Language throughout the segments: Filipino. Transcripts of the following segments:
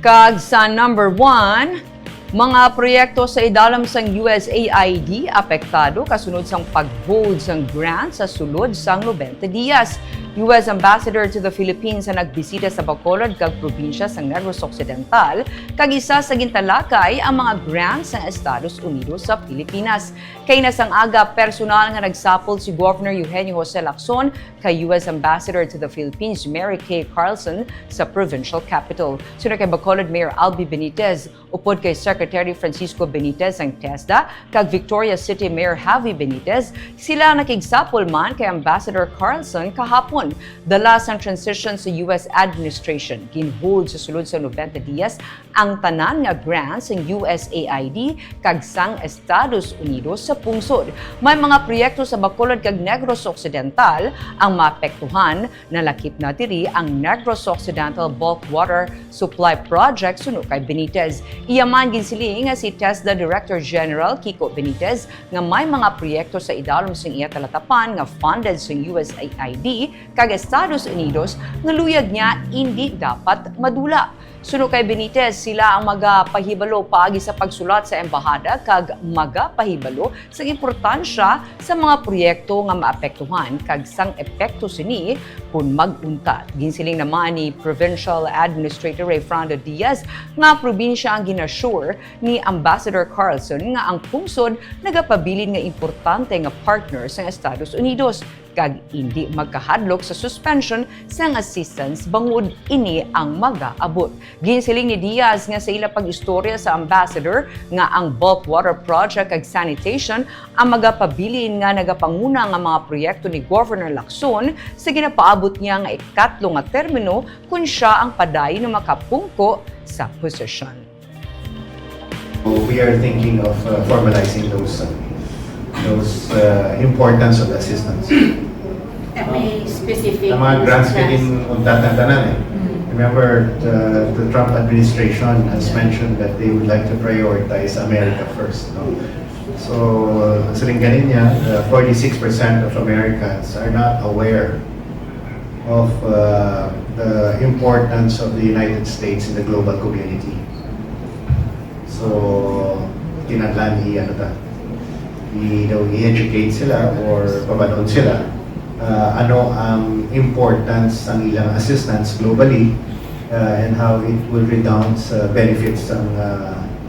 Kag sa number 1, mga proyekto sa idalom sang USAID apektado kasunod sang pag-hold sang grant sa sulod sang 90 dias. US Ambassador to the Philippines ang nagbisita sa Bacolod kag probinsya sa Negros Occidental kag isa sa gintalakay ang mga grants sa Estados Unidos sa Pilipinas. Kay nasang aga personal nga nagsapol si Governor Eugenio Jose Lacson kay US Ambassador to the Philippines Mary Kay Carlson sa provincial capital. Sunod kay Bacolod Mayor Albi Benitez, upod kay Secretary Francisco Benitez ang TESDA kag Victoria City Mayor Javi Benitez, sila nakigsapol man kay Ambassador Carlson kahapon. Dala sang transition sa US administration, ginhold sa sulod sa 90 dias ang tanan nga grants ng USAID kag sang Estados Unidos sa pungsod. May mga proyekto sa Bacolod kag Negros Occidental ang maapektuhan, nalakip na diri ang Negros Occidental Bulk Water Supply Project suno kay Benitez. Iyaman ginsiling nga si TESDA Director General Kiko Benitez nga may mga proyekto sa idalom sing iya talatapan nga funded sa USAID kag Estados Unidos nga luyag niya hindi dapat madula. Suno kay Benitez, sila ang magapahibalo paagi sa pagsulat sa embahada kag magapahibalo sa importansya sa mga proyekto nga maapektuhan kag sang epekto sini kung mag-untat. Ginsiling naman ni Provincial Administrator Fernando Diaz nga probinsya ang ginassure ni Ambassador Carlson nga ang pungsod nagapabilin nga importante nga partner sa Estados Unidos kag hindi magkahadlok sa suspension sang assistance bangod ini ang mag-aabot. Ginsiling ni Diaz nga sa ila pag-istorya sa ambassador nga ang bulk water project kag sanitation ang magapabilin nga nagapanguna nga mga proyekto ni Governor Lacson sa ginapaabot niya nga ikatlo nga termino kung siya ang padayon na makapungko sa posisyon. We are thinking of formalizing those importance of assistance. May specific The mga grants begin tanan eh. Remember, the Trump administration has mentioned that they would like to prioritize America first. No? So, sa lingganin niya, 46% of Americans are not aware of the importance of the United States in the global community. So, kinadlan i-educate sila or pabanon sila ano ang importance ng ilang assistance globally and how it will redound sa benefits ng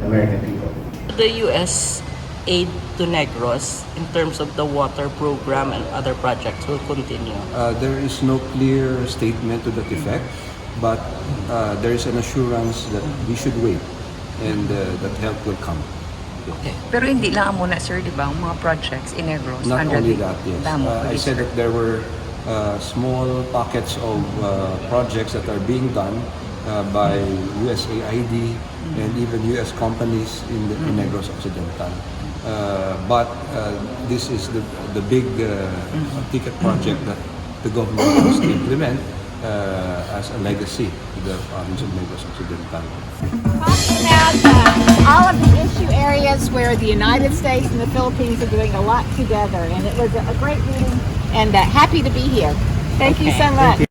American people. The U.S. aid to Negros in terms of the water program and other projects will continue. There is no clear statement to that effect, but there is an assurance that we should wait and that help will come. Okay. Pero hindi lang muna sir, di ba, ang mga projects in Negros Not under only the that, yes. Damo I said that there were small pockets of projects that are being done by USAID and even US companies in the in Negros Occidental. But this is the big ticket project that the government wants to implement as a legacy to the province of Negros Occidental. Talking about all of the issue areas where the United States and the Philippines are doing a lot together, and it was a great meeting, and happy to be here. Thank you so much.